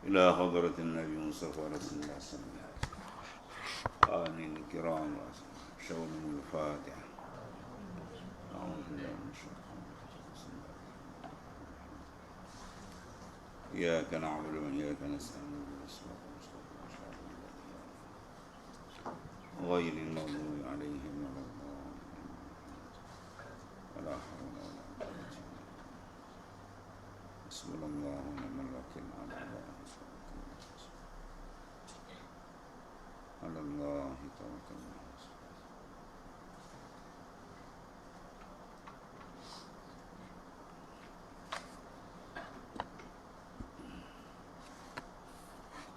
إلى حضرة النبي مصطفى رسول الله صلى الله عليه وسلم آمين الكرام شون الفاتحة أعوذ بالله من الشيطان الرجيم إياك نعبد وإياك نستعين بالصراط المستقيم غير المغضوب عليهم ولا الضالين ولا حول ولا قوة إلا بالله بسم الله ونعم الوكيل على الله توكلنا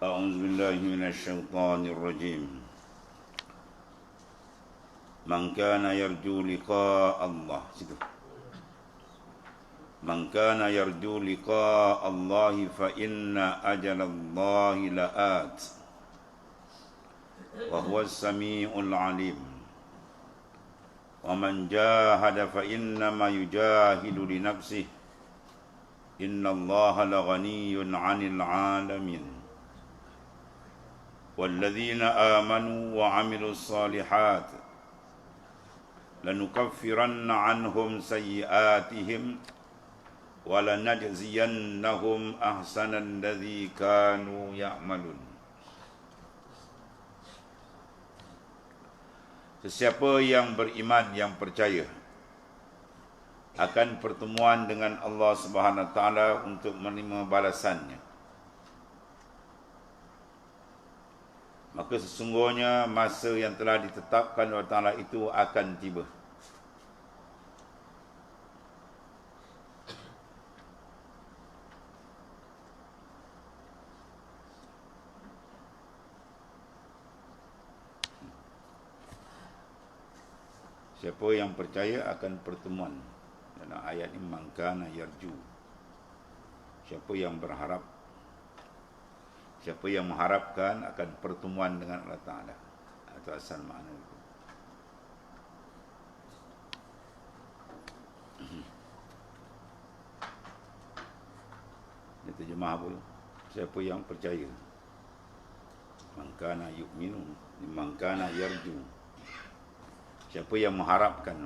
أعوذ بالله من الشيطان الرجيم من كان يرجو لقاء الله من كان يرجو لقاء الله فإن أجل الله لآت وهو السميع العليم ومن جاهد فإنما يجاهد لنفسه إن الله لغني عن العالمين والذين آمنوا وعملوا الصالحات لنكفرن عنهم سيئاتهم ولنجزينهم أحسن الذي كانوا يعملون. Sesiapa yang beriman, yang percaya akan pertemuan dengan Allah Subhanahu Wa Taala untuk menerima balasannya, maka sesungguhnya masa yang telah ditetapkan oleh Allah Ta'ala itu akan tiba. Siapa yang percaya akan pertemuan, dalam ayat ini mangkana yarju, siapa yang berharap, siapa yang mengharapkan akan pertemuan dengan Allah Ta'ala, atau asal makna itu. Ini terjemah apa? Siapa yang percaya, mangkana yu'minu, mangkana yarju, siapa yang mengharapkan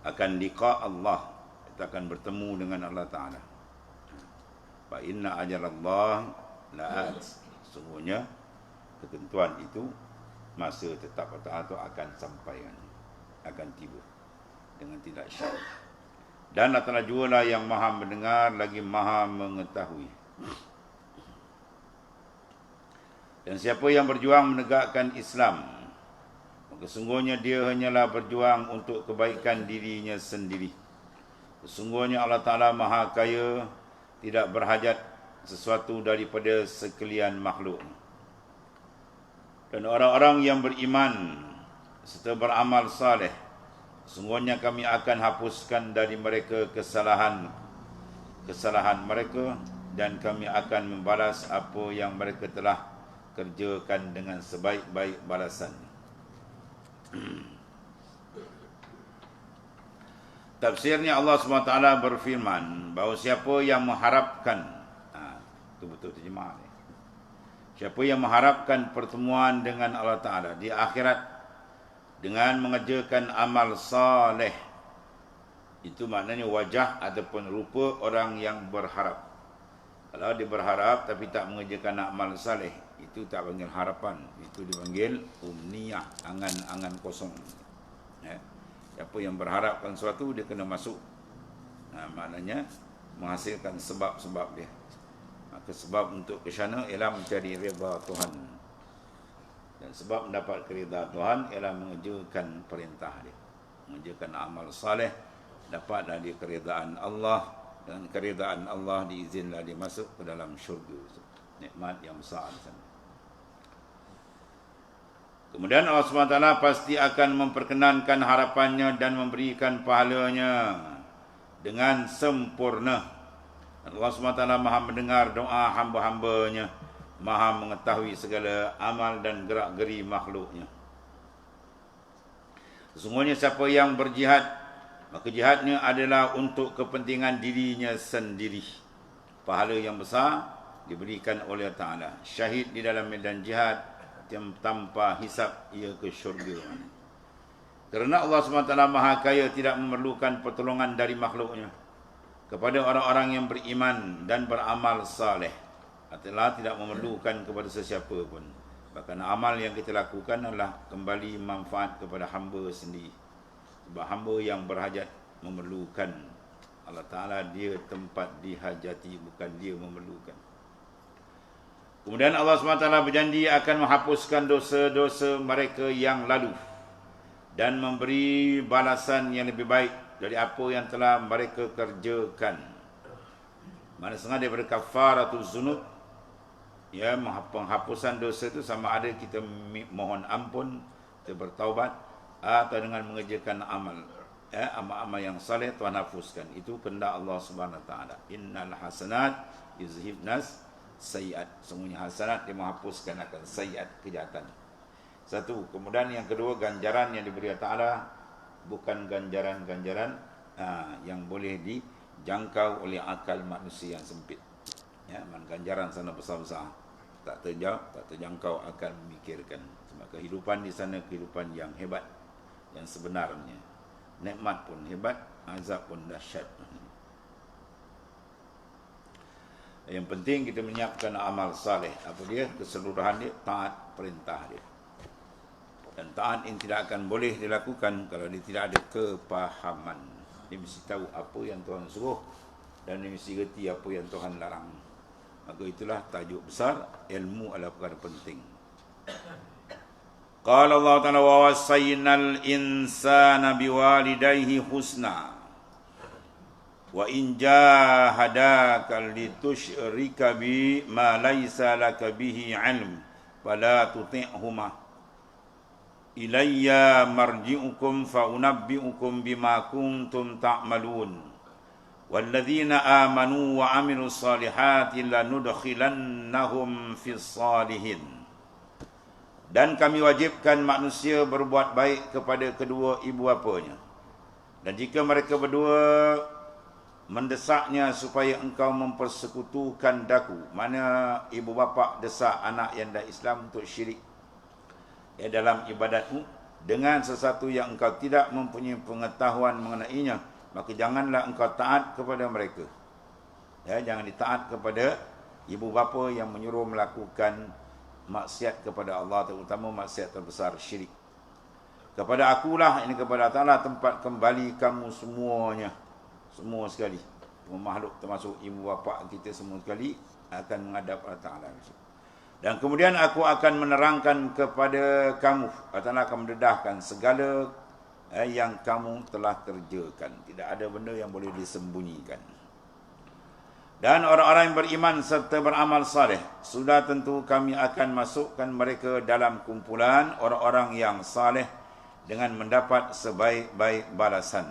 akan liqa Allah, kita akan bertemu dengan Allah Ta'ala. Fa inna ajalallah la'at, sesungguhnya ketentuan itu, masa tetap Allah itu akan sampai, akan tiba dengan tidak syak. Dan Allah Ta'ala juga lah yang maha mendengar lagi maha mengetahui. Dan siapa yang berjuang menegakkan Islam, maka sesungguhnya dia hanyalah berjuang untuk kebaikan dirinya sendiri. Sesungguhnya Allah Ta'ala maha kaya, tidak berhajat sesuatu daripada sekalian makhluk. Dan orang-orang yang beriman serta beramal saleh, sesungguhnya kami akan hapuskan dari mereka kesalahan mereka, dan kami akan membalas apa yang mereka telah kerjakan dengan sebaik-baik balasan. Tafsirnya Allah SWT berfirman bahawa siapa yang mengharapkan, itu betul terjemah ni, siapa yang mengharapkan pertemuan dengan Allah Ta'ala di akhirat dengan mengerjakan amal saleh, itu maknanya wajah ataupun rupa orang yang berharap. Kalau dia berharap tapi tak mengerjakan amal saleh, itu tak panggil harapan, itu dipanggil umniyah, angan-angan kosong. Ya. Siapa yang berharapkan sesuatu, dia kena masuk, maknanya menghasilkan sebab-sebab dia. Maka sebab untuk ke sana ialah mencari redha Tuhan, dan sebab mendapat keridhaan Tuhan ialah mengerjakan perintah dia, mengerjakan amal saleh, dapatlah dia keridhaan Allah, dan keridhaan Allah diizinlah dia masuk ke dalam syurga, nikmat yang besar di sana. Kemudian Allah SWT pasti akan memperkenankan harapannya dan memberikan pahalanya dengan sempurna. Allah SWT maha mendengar doa hamba-hambanya, maha mengetahui segala amal dan gerak-geri makhluknya. Sesungguhnya siapa yang berjihad, maka jihadnya adalah untuk kepentingan dirinya sendiri. Pahala yang besar diberikan oleh Ta'ala. Syahid di dalam medan jihad tanpa hisab ia ke syurga. Kerana Allah SWT Maha Kaya tidak memerlukan pertolongan dari makhluknya kepada orang-orang yang beriman dan beramal saleh. Allah tidak memerlukan kepada sesiapa pun. Bahkan amal yang kita lakukan adalah kembali manfaat kepada hamba sendiri. Sebab hamba yang berhajat memerlukan. Allah Ta'ala dia tempat dihajati, bukan dia memerlukan. Kemudian Allah SWT berjanji akan menghapuskan dosa-dosa mereka yang lalu dan memberi balasan yang lebih baik dari apa yang telah mereka kerjakan. Mana setengah daripada kafaratuz zunub, ya, penghapusan dosa itu sama ada kita mohon ampun, kita bertaubat, atau dengan mengerjakan amal, ya, amal-amal yang saleh Tuhan hapuskan. Itu kehendak Allah Subhanahu Wa Taala. Innal hasanat yuzhibnas sayyiat. Semuanya hasanat dia menghapuskan akan sayyiat, kejahatan. Satu. Kemudian yang kedua, ganjaran yang diberi Allah Ta'ala bukan ganjaran-ganjaran yang boleh dijangkau oleh akal manusia yang sempit. Ya, ganjaran sana besar-besar, tak terjangkau akal memikirkan. Sebab kehidupan di sana kehidupan yang hebat, yang sebenarnya. Nikmat pun hebat, azab pun dahsyat. Yang penting kita menyiapkan amal saleh. Apa dia? Keseluruhan dia taat perintah dia. Dan taat ini tidak akan boleh dilakukan kalau dia tidak ada kepahaman. Dia mesti tahu apa yang Tuhan suruh dan dia mesti reti apa yang Tuhan larang. Maka itulah tajuk besar, ilmu adalah perkara penting. Qala Allah Ta'ala wa wasaynal insana biwalidayhi husna wa in jahadaka litusyrika bi ma laysa laka bihi ilm fala tuti'huma ilayya marji'ukum fa unabbi'ukum bima kuntum ta'malun walladzina amanu wa amilus salihati lanudkhilannahum fis salihin. Dan kami wajibkan manusia berbuat baik kepada kedua ibu bapanya, dan jika mereka berdua mendesaknya supaya engkau mempersekutukan daku, mana ibu bapa desak anak yang dah Islam untuk syirik dalam ibadatmu dengan sesuatu yang engkau tidak mempunyai pengetahuan mengenainya, maka janganlah engkau taat kepada mereka. Ya, jangan ditaat kepada ibu bapa yang menyuruh melakukan maksiat kepada Allah, terutama maksiat terbesar syirik. Kepada akulah, ini kepada Ta'ala tempat kembali kamu semuanya, semua sekali. Semua makhluk termasuk ibu bapa kita semua sekali akan menghadap Allah Ta'ala. Dan kemudian aku akan menerangkan kepada kamu, Allah akan mendedahkan segala yang kamu telah kerjakan. Tidak ada benda yang boleh disembunyikan. Dan orang-orang yang beriman serta beramal saleh, sudah tentu kami akan masukkan mereka dalam kumpulan orang-orang yang saleh dengan mendapat sebaik-baik balasan.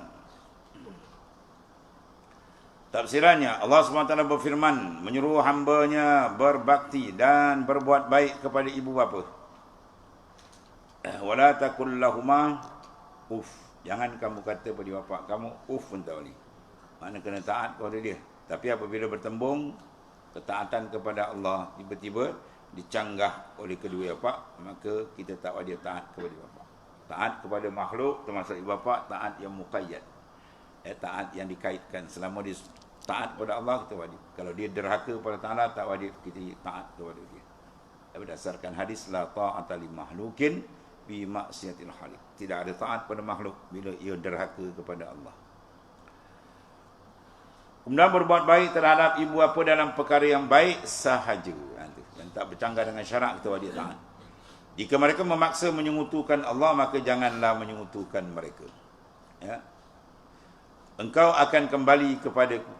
Tafsirannya, Allah SWT berfirman, menyuruh hambanya berbakti dan berbuat baik kepada ibu bapa. Wala takul lahuma uff. Jangan kamu kata pada bapa kamu uff pun tak boleh. Mana kena taat kepada dia. Tapi apabila bertembung ketaatan kepada Allah tiba-tiba dicanggah oleh kedua bapa, maka kita tak wajib taat kepada bapa. Taat kepada makhluk termasuk ibu bapa, taat yang muqayyad. Taat yang dikaitkan. Selama dia taat kepada Allah, kita wajib. Kalau dia derhaka kepada Ta'ala, tak wajib kita taat kepada dia. Berdasarkan hadis, la ta'ata li mahlukin bi maksiatil khaliq. Tidak ada taat pada makhluk bila ia derhaka kepada Allah. Kemudian berbuat baik terhadap ibu bapa dalam perkara yang baik sahaja. Dan tak bercanggah dengan syarak, kita wajib taat. Jika mereka memaksa menyekutukan Allah, maka janganlah menyekutukan mereka. Ya. Engkau akan kembali kepadaku,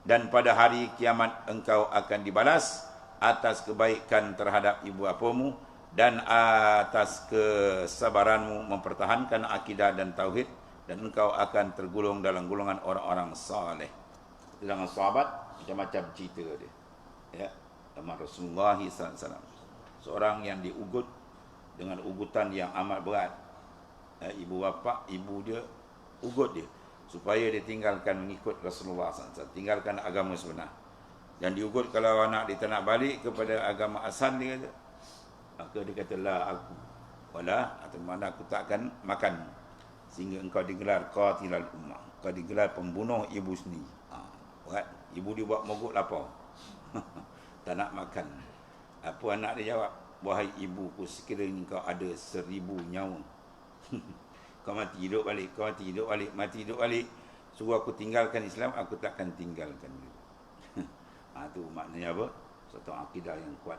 dan pada hari kiamat engkau akan dibalas atas kebaikan terhadap ibu bapamu dan atas kesabaranmu mempertahankan akidah dan tauhid, dan engkau akan tergolong dalam golongan orang-orang saleh. Dengan sahabat macam-macam cerita dia. Ya, sama Rasulullah SAW. Seorang yang diugut dengan ugutan yang amat berat. Ibu bapa, ibu dia ugut dia supaya dia tinggalkan mengikut Rasulullah SAW, tinggalkan agama sebenar. Dan diugut kalau anak dia tak nak balik kepada agama asal dia kata, maka dia kata la aku wala, atau mana aku tak akan makan sehingga engkau digelar qatilal ummah, kau digelar pembunuh ibu sendiri. Berat. Ibu dia buat mogok lapar. Tak nak makan. Apa anak dia jawab? Wahai ibuku, sekiranya kau ada 1000 nyawa, kau mati hidup balik, kau mati hidup balik, mati hidup balik, suruh aku tinggalkan Islam, aku takkan tinggalkan dia. Itu maknanya apa? Satu akidah yang kuat.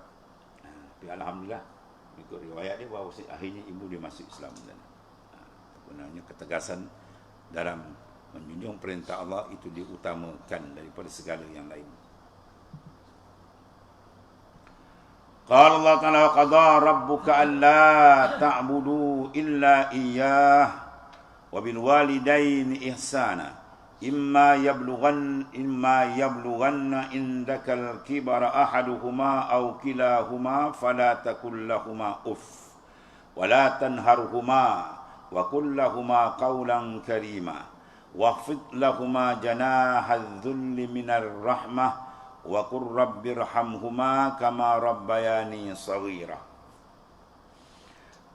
Tapi alhamdulillah, ikut riwayat dia bahawa akhirnya ibu dia masuk Islam. Sebenarnya ketegasan dalam menjunjung perintah Allah itu diutamakan daripada segala yang lain. Qala Allah Ta'ala wa qada rabbuka alla ta'budu illa iyyah wa bil walidaini ihsana imma yablughanna indakal kibara ahaduhuma aw kilahuma fala takul lahumā uff wa la tanharhumā wa qul lahumā qawlan karīmā wakhfid lahumā janāhadh dhulli minar rahmah wa qur rabbirhamhumā kamā rabbayani shaghīra.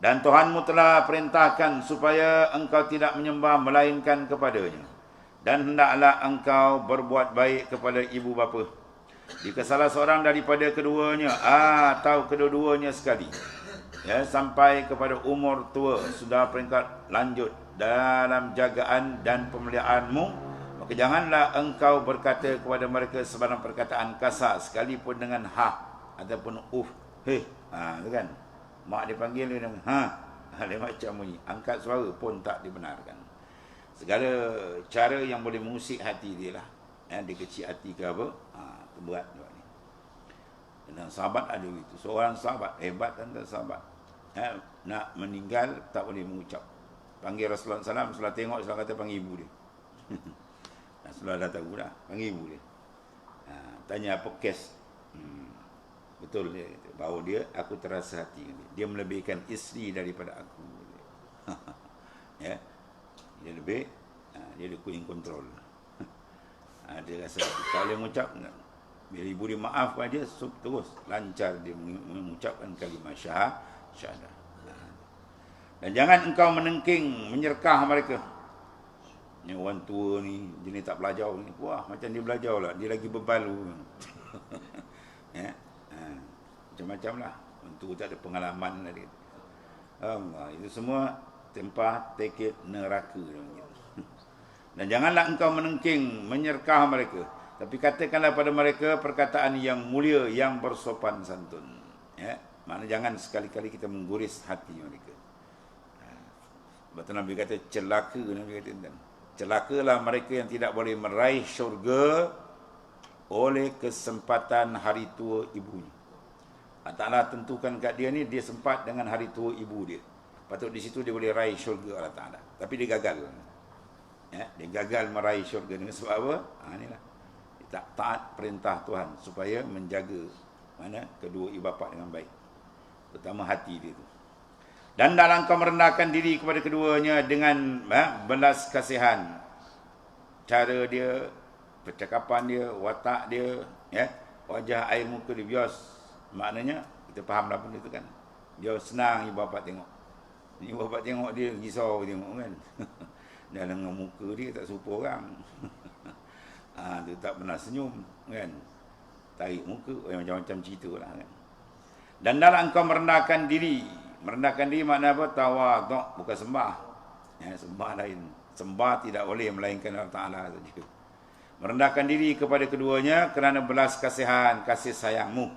Dan Tuhanmu telah perintahkan supaya engkau tidak menyembah melainkan kepadanya, dan hendaklah engkau berbuat baik kepada ibu bapa jika salah seorang daripada keduanya atau kedua-duanya sekali sampai kepada umur tua sudah peringkat lanjut dalam jagaan dan pemeliharanmu, maka janganlah engkau berkata kepada mereka sebarang perkataan kasar sekalipun dengan ataupun heh, tu kan, mak dia panggil dia dengan dia macam bunyi, angkat suara pun tak dibenarkan. Segala cara yang boleh mengusik hati dia lah, dia kecil hati ke apa, itu berat ni. Dan sahabat ada itu, seorang sahabat hebat, tentang sahabat nak meninggal tak boleh mengucap, panggil Rasulullah SAW, Rasulullah tengok, Rasulullah kata panggil ibu dia. Rasulullah dah tahu dah, panggil ibu dia. Tanya apa kes, betul dia kata, bahawa dia, aku terasa hati dia melebihkan isteri daripada aku. Ya, dia lebih, dia ada kuing kontrol. Dia rasa tak boleh mengucap. Bila ibu dia maaf pada dia, terus lancar dia mengucapkan kalimah syahadah. Dan jangan engkau menengking, menyerkah mereka. Ni orang tua ni, jenis tak belajar ni, wah macam dia belajar lah, dia lagi berbalu. Ya, macam-macam lah. Orang tua tak ada pengalaman lah dia. Allah, itu semua tempah tekit neraka. Dan janganlah engkau menengking, menyerkah mereka, tapi katakanlah pada mereka perkataan yang mulia, yang bersopan santun. Ya, maknanya jangan sekali-kali kita mengguris hati mereka. Betul Nabi kata celaka, Nabi kata celakalah mereka yang tidak boleh meraih syurga oleh kesempatan hari tua ibunya. Allah Ta'ala tentukan kat dia ni, dia sempat dengan hari tua ibu dia. Patut di situ dia boleh raih syurga Allah Ta'ala. Tapi dia gagal. Ya, dia gagal meraih syurga ni. Sebab apa? Inilah. Dia tak taat perintah Tuhan supaya menjaga kedua ibu bapa dengan baik. Terutama hati dia tu. Dan dalam kau merendahkan diri kepada keduanya dengan belas kasihan. Cara dia, percakapan dia, watak dia, wajah air muka dia bias. Maknanya, kita fahamlah benda tu kan. Dia senang ibu bapa tengok. Ibu bapa tengok dia risau tengok kan. Dan dengan muka dia tak serupa orang. Dia tak pernah senyum kan. Tarik muka, macam-macam cerita lah kan. Dan dalam engkau merendahkan diri. Merendahkan diri makna apa? Tawaduk, bukan sembah. Sembah lain. Sembah tidak boleh melainkan Allah Ta'ala saja. Merendahkan diri kepada keduanya kerana belas kasihan, kasih sayangmu.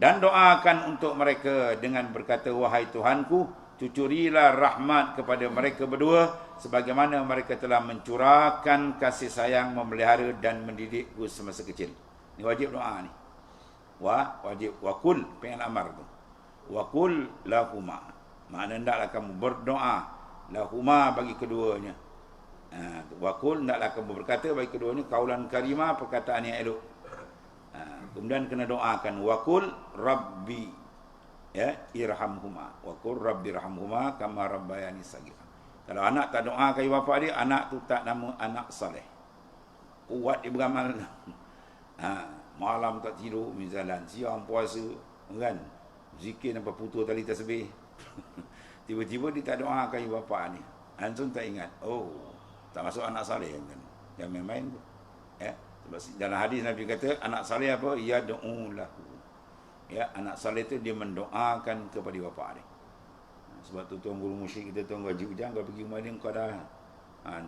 Dan doakan untuk mereka dengan berkata, wahai Tuhanku, cucurilah rahmat kepada mereka berdua sebagaimana mereka telah mencurahkan kasih sayang, memelihara dan mendidikku semasa kecil. Ini wajib doa ni. Wajib wakul pengen amar tu. Wakul lahuma. Makna hendaklah kamu berdoa lahuma bagi keduanya. Wakul hendaklah kamu berkata bagi keduanya kaulan karimah, perkataan yang elok. Kemudian kena doakan wakul rabbi irhamhuma, wakul rabbi irhamhuma kama rabbayani saghira. Kalau anak tak doa ke ibu bapa dia, anak tu tak nama anak saleh. Kuat dia beramal. malam tak tidur misalan, siang puasa kan, zikir sampai putus tali tasbih. Tiba-tiba dia tak doakan ibu bapa ni. Antum tak ingat. Oh, tak masuk anak saleh kan. Jangan main-main tu. Ya. Sebab dalam hadis Nabi kata anak saleh apa? Ya du'u lahu. Ya, anak saleh tu dia mendoakan kepada bapa dia. Sebab tu tuan guru musyrik kita, tuan Haji Ujang, kalau pergi rumah dia, kau dah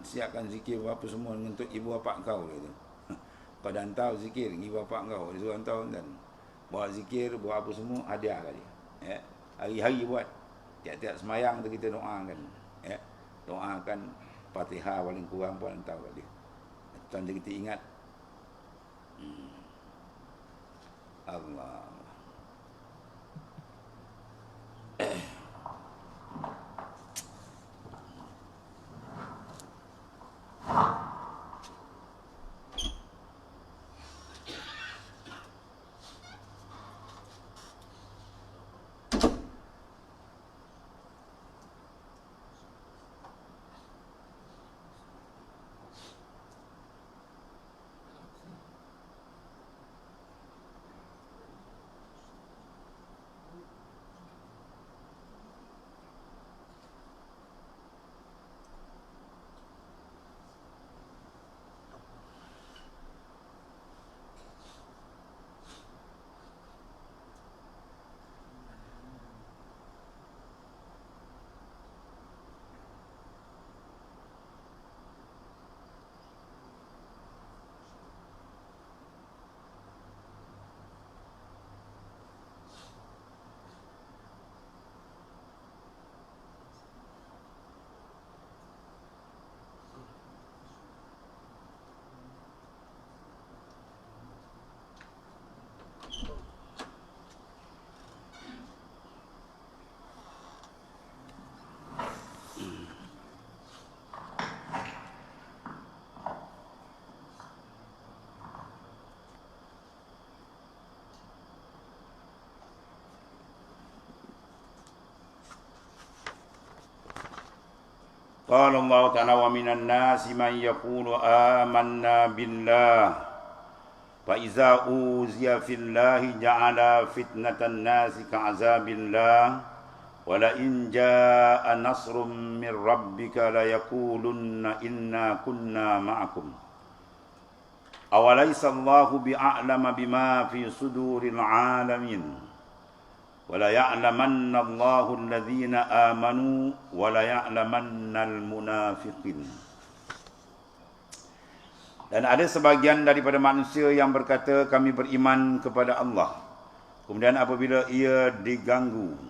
siapkan zikir apa semua untuk ibu bapa kau dia tu. Kau dah hantar zikir ibu bapa kau, dia suruh hantar kan. Buat zikir, buat apa semua, hadiah kat dia. Ya. Hari-hari buat. Tiap-tiap semayang tu kita doakan. Ya. Doakan Fatihah paling kurang pun hantar kat dia. Tuan kita ingat. Allah. قال الله تعالى ومن الناس من يقول آمنا بالله فإذا أوذي في الله جعل فتنة الناس كعذاب الله ولئن جاء نصر من ربك ليقولن إنا كنا معكم أوليس الله بأعلم بما في صدور العالمين ولا يعلمن الله الذين آمنوا ولا يعلمن المنافقين. Dan ada sebahagian daripada manusia yang berkata kami beriman kepada Allah. Kemudian apabila ia diganggu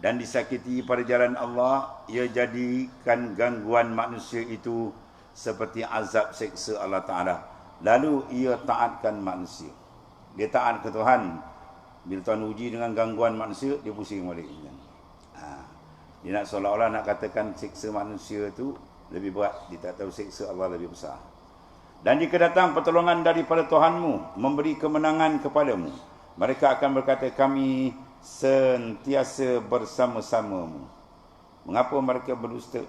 dan disakiti pada jalan Allah, ia jadikan gangguan manusia itu seperti azab seksa Allah Ta'ala. Lalu ia taatkan manusia. Dia taat ke Tuhan. Bila Tuhan uji dengan gangguan manusia, dia pusing balik. Dia nak seolah-olah nak katakan siksa manusia itu lebih berat. Dia tak tahu siksa Allah lebih besar. Dan jika datang pertolongan daripada Tuhanmu, memberi kemenangan kepadamu, mereka akan berkata, kami sentiasa bersama-samamu. Mengapa mereka berdusta?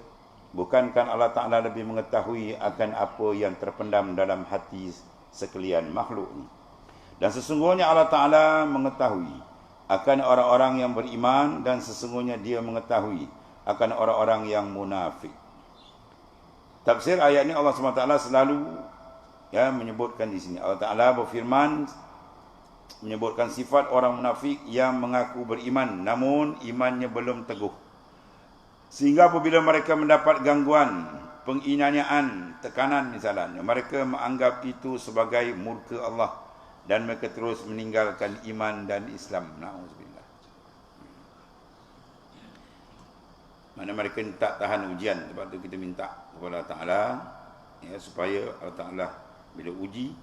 Bukankah Allah Ta'ala lebih mengetahui akan apa yang terpendam dalam hati sekalian makhluk ini? Dan sesungguhnya Allah Ta'ala mengetahui akan orang-orang yang beriman dan sesungguhnya dia mengetahui akan orang-orang yang munafik. Tafsir ayat ini Allah SWT selalu menyebutkan di sini. Allah Ta'ala berfirman menyebutkan sifat orang munafik yang mengaku beriman namun imannya belum teguh. Sehingga apabila mereka mendapat gangguan, penganiayaan, tekanan misalnya, mereka menganggap itu sebagai murka Allah. Dan mereka terus meninggalkan iman dan Islam. Na'udzubillah. Mana mereka tak tahan ujian. Sebab tu kita minta kepada Allah Ta'ala supaya Allah Ta'ala bila uji,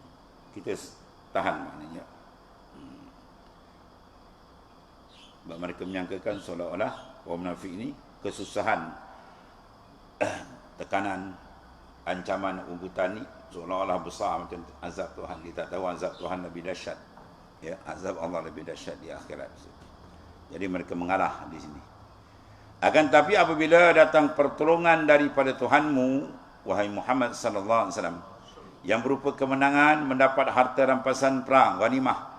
kita tahan maknanya. Sebab mereka menyangkakan seolah-olah orang munafik ini kesusahan, tekanan, ancaman, ugutan ni seolah-olah besar macam azab Tuhan. Dia tak tahu azab Tuhan lebih dahsyat. Ya, azab Allah lebih dahsyat di akhirat. Jadi mereka mengalah di sini. Akan tapi apabila datang pertolongan daripada Tuhanmu, wahai Muhammad sallallahu alaihi wasallam, yang berupa kemenangan, mendapat harta rampasan perang, ghanimah,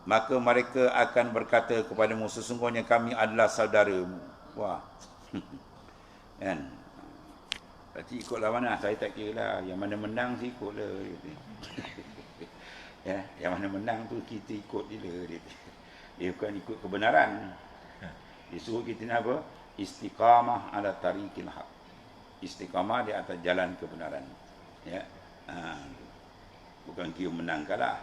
maka mereka akan berkata kepadamu, sesungguhnya kami adalah saudaramu. Wah. Kan? Berarti ikutlah mana, saya tak kira lah. Yang mana menang, saya ikutlah. Ya, yang mana menang tu kita ikut dia. Dia bukan ikut kebenaran. Dia suruh kita ni apa? Istiqamah ala tariqil haq. Istiqamah di atas jalan kebenaran. Ya. Bukan kira menang kalah.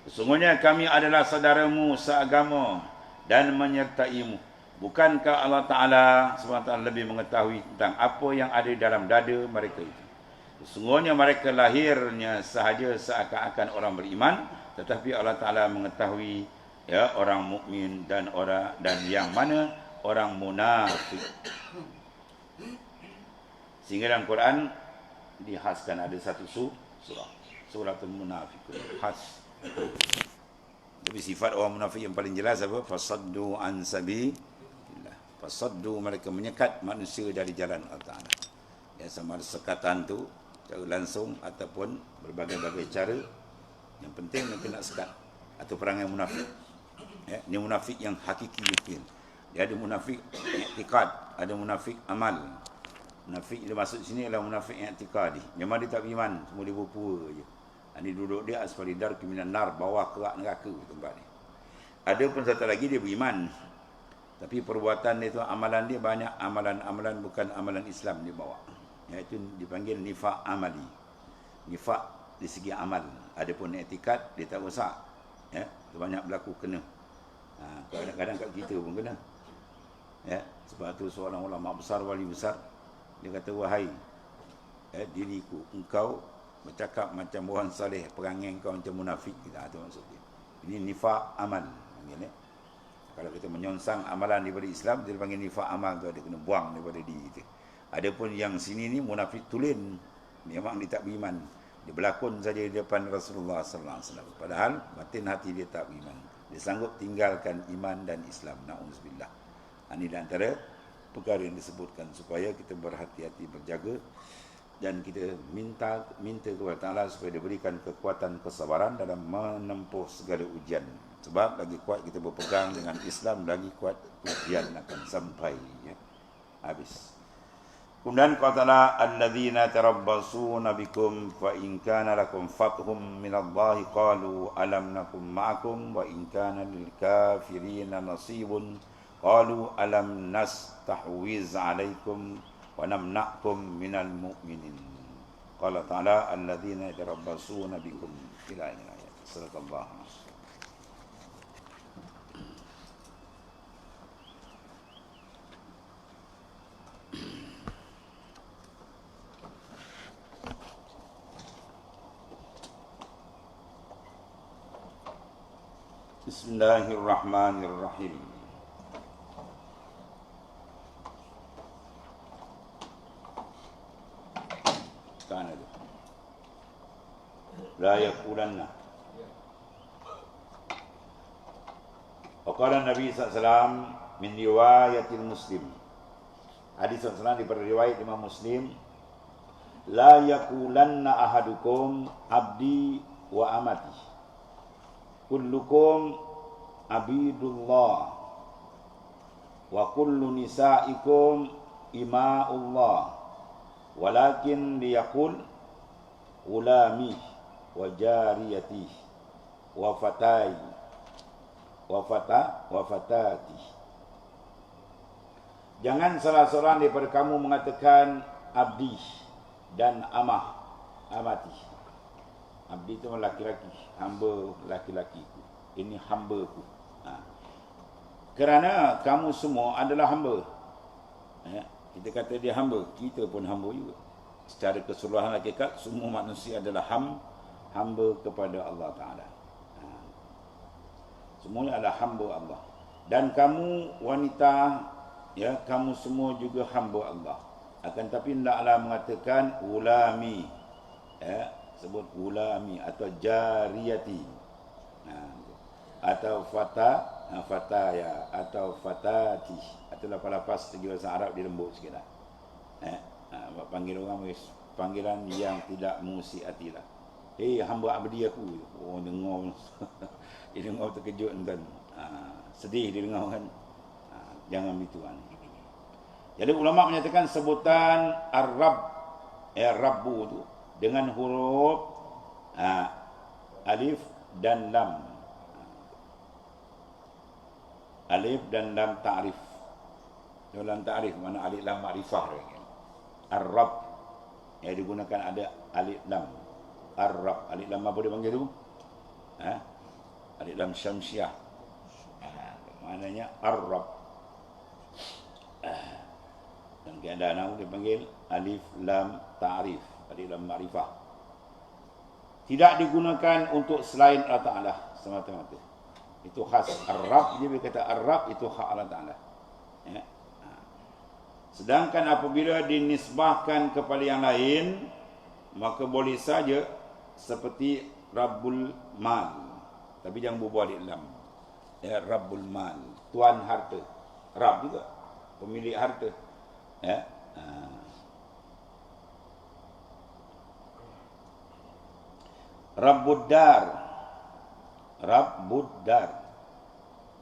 Sesungguhnya kami adalah saudaramu seagama dan menyertaimu. Bukankah Allah Ta'ala SWT lebih mengetahui tentang apa yang ada dalam dada mereka itu? Sesungguhnya mereka lahirnya sahaja seakan-akan orang beriman, tetapi Allah Ta'ala mengetahui ya orang mukmin dan yang mana orang munafik. Sehingga dalam Quran dihaskan ada satu suratul munafiqun khas. Tapi sifat orang munafik yang paling jelas apa? Fasaddu an sabilillah. Fasaddu, mereka menyekat manusia dari jalan Allah Ta'ala. Ya, sama ada sekatan tu cara langsung ataupun berbagai-bagai cara. Yang penting mereka nak sekat. Atau perangai munafik. Ya, ini munafik yang hakiki yakin. Dia ada munafik i'tiqad, ada munafik amal. Munafik dia masuk sini adalah munafik i'tiqadi. Memang dia tak beriman, semua dia berpura je. Ini duduk dia asfali darki minan nar, bawah kerak neraka tempat ni. Ada pun satu lagi dia beriman. Tapi perbuatan dia tu, amalan dia banyak amalan-amalan bukan amalan Islam dia bawa. Iaitu dipanggil nifaq amali. Nifaq di segi amal. Adapun etikad dia tak rosak. Ya, banyak berlaku kena. Kadang-kadang kat kita pun kena. Ya, sebab tu seorang ulama besar, wali besar, dia kata, wahai diriku, engkau bercakap macam orang saleh, perangai engkau macam munafik. Itu maksud dia. Ini nifaq amal. Kalau kita menyongsang amalan daripada Islam, dia panggil nifaq amal tu, ada kena buang daripada diri kita. Adapun yang sini ni munafik tulen, memang dia tak beriman. Dia berlakon saja di depan Rasulullah sallallahu alaihi wasallam. Padahal batin hati dia tak beriman. Dia sanggup tinggalkan iman dan Islam. Na'udzubillah. Ini di antara perkara yang disebutkan supaya kita berhati-hati berjaga dan kita minta kepada Allah supaya diberikan kekuatan kesabaran dalam menempuh segala ujian. Sebab lagi kuat kita berpegang dengan Islam, lagi kuat ujian akan sampai. Ya. Habis. Kemudian kata Allah, alladzina tarabbasuna bikum fa in kana lakum fathum minallahi qalu alam nakum ma'akum wa in kana lil kafirina nasibun qalu alam nastahwiz alaikum wa namna'kum minal mu'minin. Qala ta'ala alladzina tarabbasuna bikum ila ayat. Sadaqallahu. Bismillahirrahmanirrahim. Kana tu. La yaqulanna. Waqala Nabi SAW min riwayatil Muslim. Hadis SAW daripada riwayat Imam Muslim. La yaqulanna ahadukum abdi wa amati. Kullukum abidullah wa kullu nisaikum ima'ullah walakin liyaqul ulami wa jariyati wa fatai wa fatati. Jangan salah seorang daripada kamu mengatakan abdi dan amati. Abdi itu laki-laki, hamba laki-lakiku. Ini hambaku. Kerana kamu semua adalah hamba. Kita kata dia hamba, kita pun hamba juga. Secara keseluruhan hakikat, semua manusia adalah hamba kepada Allah Ta'ala. Semuanya adalah hamba Allah. Dan kamu wanita, ya, kamu semua juga hamba Allah. Akan tapi hendaklah mengatakan ulami, ya, sebut ulami atau jariyati, atau fataya atau fatati, atau lapas-lapas segi bahasa Arab dia lembut sikit lah. Panggil orang panggilan yang tidak mengusik hati lah. Hamba abdi aku. Oh, dengar. Dia dengar terkejut kan. Sedih dia dengar kan. Jangan begitu kan. Jadi ulama menyatakan sebutan Ar-Rabb, Rabbu tu dengan huruf alif dan lam. Alif dan lam ta'rif. Dalam ta'rif mana alif lam ma'rifah. Ar-Rabb yang digunakan ada alif lam. Ar-Rabb. Alif lam apa dia panggil tu? Alif lam syamsiah. Maknanya Ar-Rabb. Dan keadaan dia panggil alif lam ta'rif, alif lam ma'rifah. Tidak digunakan untuk selain Allah Ta'ala semata-mata. Itu khas Ar-Rabb. Dia berkata Ar-Rabb itu hak Allah Ta'ala. Ya. Sedangkan apabila dinisbahkan kepada yang lain, maka boleh saja seperti Rabbul Mal. Tapi jangan berbual alif lam. Ya, Rabbul Mal, tuan harta. Rabb juga, pemilik harta. Ya. Rabbud Dar. Rabbud Dar.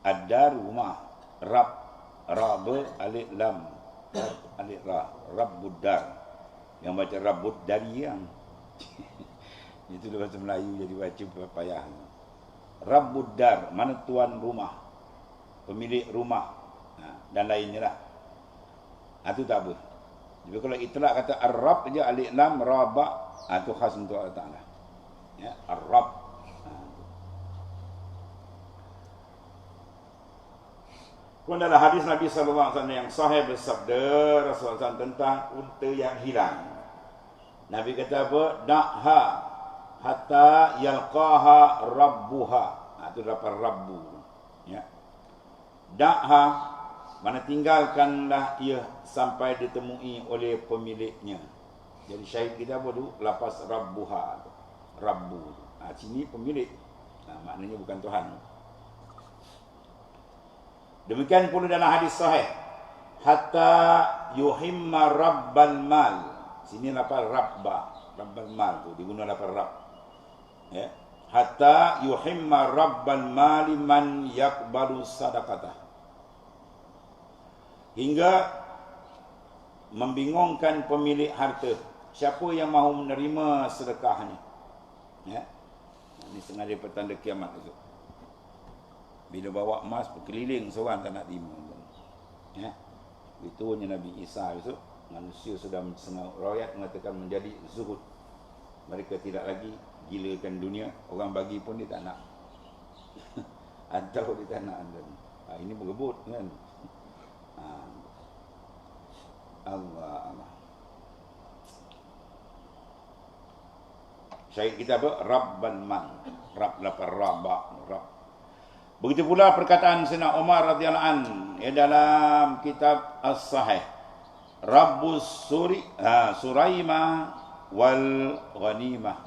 Ad-Dar rumah. Rabb alif lam. Alif ra. Rabbud Dar. Yang baca Rabbud Dari yang. Itu bahasa Melayu jadi baca payah. Rabbud Dar, mana tuan rumah, pemilik rumah, dan lainnya lah. Itu tak apa. Jadi kalau itlak kata Ar-Rabb je alif lam raba, itu khas untuk Allah Ta'ala. Ya, Ar-Rabb. Kemudian dalam hadis Nabi SAW yang sahih bersabda Rasulullah SAW tentang unta yang hilang. Nabi kata apa? Da'ha hatta yalqaha rabbuha. Itu dapat rabbu. Ya. Da'ha, mana tinggalkanlah ia sampai ditemui oleh pemiliknya. Jadi syahid kita apa tu? Lapas rabbuha. Rabbu. Sini pemilik. Maknanya bukan Tuhan. Demikian pula dalam hadis sahih. Hatta yuhimma rabbal mal. Sini lapas rabba. Rabbal mal tu. Diguna lapas rabb. Ya. Hatta yuhimma rabbal mali man yakbalu sadaqatah. Hingga membingungkan pemilik harta. Siapa yang mahu menerima sedekahnya? Ya. Ini sengaja petanda kiamat itu. Bila bawa emas berkeliling seorang tak nak terima. Ya. Itunya Nabi Isa itu, manusia sudah setengah rakyat mengatakan menjadi zuhud. Mereka tidak lagi gilakan dunia, orang bagi pun dia tak nak. Atau dia tak nak. Ini berebut kan. Allah. Syahid kita apa? Rabban man. Rabb lapar rabba. Rabb. Begitu pula perkataan Sayyidina Umar radhiyallahu an dalam kitab As-Sahih. Rabbus Suraimah wal ghanimah.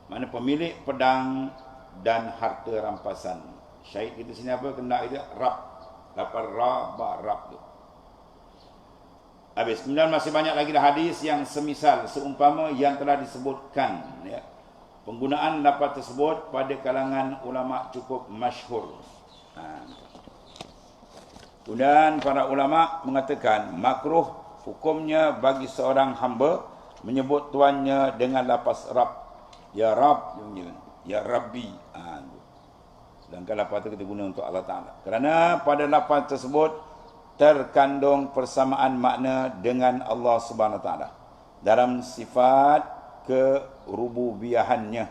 Mana pemilik pedang dan harta rampasan. Syahid kita sini apa? Kena itu Rabb. Lapar rabba Rabb tu. Habis. Kemudian masih banyak lagi hadis yang semisal, seumpama yang telah disebutkan. Ya. Penggunaan lafaz tersebut pada kalangan ulama cukup masyhur. Kemudian para ulama mengatakan makruh hukumnya bagi seorang hamba menyebut tuannya dengan lafaz Rabb. Ya Rabb, ya Rabbi. Sedangkan lafaz itu kita guna untuk Allah Ta'ala. Kerana pada lafaz tersebut terkandung persamaan makna dengan Allah Subhanahu Wa Ta'ala dalam sifat kerububiyahannya.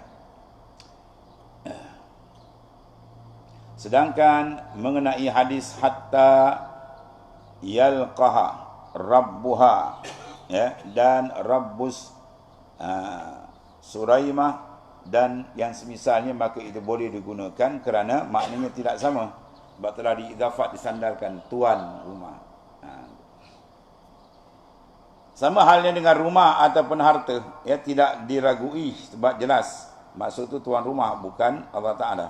Sedangkan mengenai hadis hatta yalqaha rabbuha, ya, dan rabbus Suraimah dan yang semisalnya, maka itu boleh digunakan kerana maknanya tidak sama. Sebab telah diidafat, disandarkan tuan rumah. Sama halnya dengan rumah ataupun harta, ya, tidak diragui sebab jelas maksud itu tuan rumah, bukan Allah Ta'ala.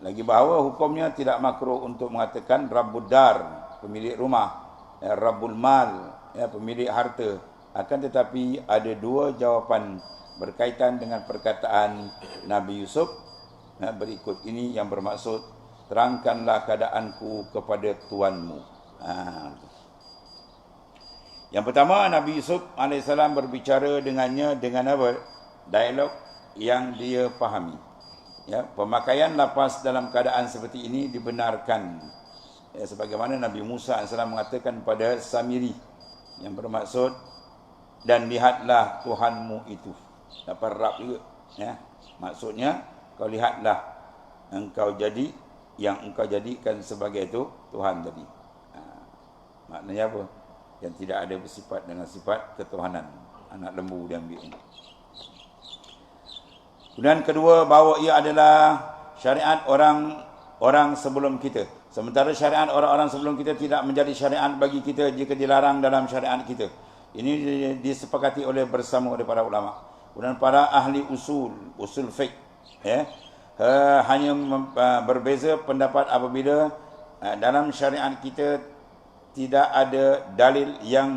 Lagi bahawa hukumnya tidak makruh untuk mengatakan Rabbud Dar, pemilik rumah, ya, Rabbul Mal, ya, pemilik harta, Akan tetapi ada dua jawapan berkaitan dengan perkataan Nabi Yusuf berikut ini yang bermaksud, terangkanlah keadaanku kepada tuanmu. Yang pertama, Nabi Yusuf AS berbicara dengannya dengan apa? Dialog yang dia fahami. Ya, pemakaian lafaz dalam keadaan seperti ini dibenarkan. Ya, sebagaimana Nabi Musa AS mengatakan pada Samiri, yang bermaksud, dan lihatlah Tuhanmu itu. Dapat rab juga. Ya. Maksudnya, kau lihatlah engkau jadi yang engkau jadikan sebagai itu Tuhan tadi. Maknanya apa? Yang tidak ada bersifat dengan sifat ketuhanan. Anak lembu dia ambil. Kemudian kedua, bahawa ia adalah syariat orang sebelum kita. Sementara syariat orang-orang sebelum kita tidak menjadi syariat bagi kita jika dilarang dalam syariat kita. Ini disepakati bersama oleh para ulama. Kemudian para ahli usul fiqh, ya, hanya berbeza pendapat apabila dalam syariat kita tidak ada dalil yang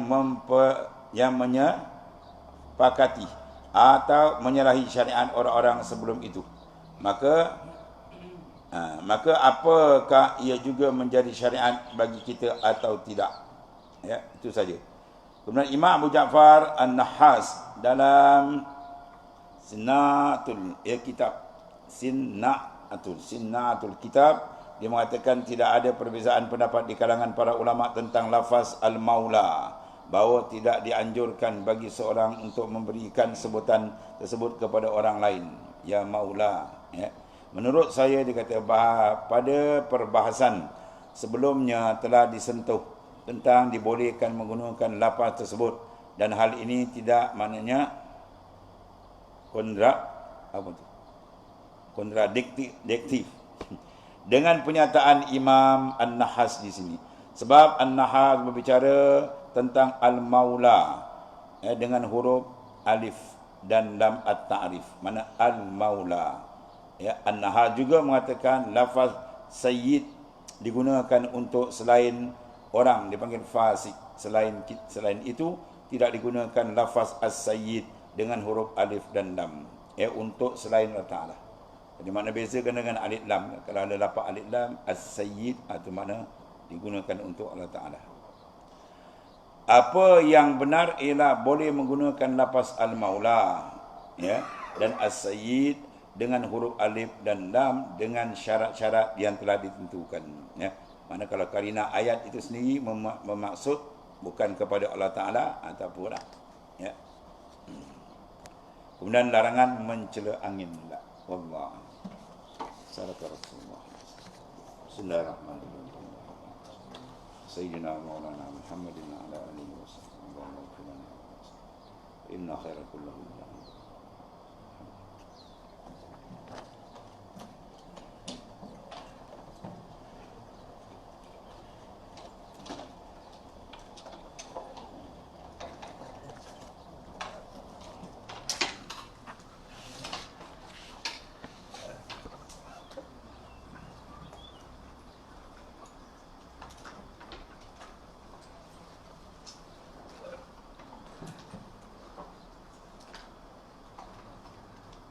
menyepakati atau menyalahi syariat orang-orang sebelum itu. Maka apakah ia juga menjadi syariat bagi kita atau tidak? Ya, itu saja. Kemudian Imam Abu Ja'far An-Nahas dalam Sinnatul Kitab, dia mengatakan tidak ada perbezaan pendapat di kalangan para ulama tentang lafaz Al-Maula, bahawa tidak dianjurkan bagi seorang untuk memberikan sebutan tersebut kepada orang lain, ya Maula. Ya. Menurut saya, dia kata pada perbahasan sebelumnya telah disentuh tentang dibolehkan menggunakan lafaz tersebut, dan hal ini tidak maknanya kontradiktif dengan pernyataan Imam An-Nahas di sini. Sebab An-Nahas berbicara tentang Al-Maula dengan huruf alif dan lam at-ta'rif. Mana Al-Maula. Ya, An-Nahas juga mengatakan lafaz sayyid digunakan untuk selain orang, dipanggil fasik. Selain itu tidak digunakan lafaz as-sayyid dengan huruf alif dan lam, untuk selain Allah Ta'ala. Jadi makna bezakan dengan alif lam. Kalau ada lafaz alif lam as-sayyid, itu makna digunakan untuk Allah Ta'ala. Apa yang benar ialah boleh menggunakan lafaz al-maula, ya, dan as-sayyid dengan huruf alif dan lam dengan syarat-syarat yang telah ditentukan. Ya. Mana kalau karina ayat itu sendiri bermaksud bukan kepada Allah Ta'ala ataupun lah. Ya. Kemudian larangan mencela angin. Wallah. Sallallahu Rasulullah. Bismillahirrahmanirrahim. Sayyidina Maulana Muhammadin ala alihi wa sahbihi wa sallam. Inna khairal kullahu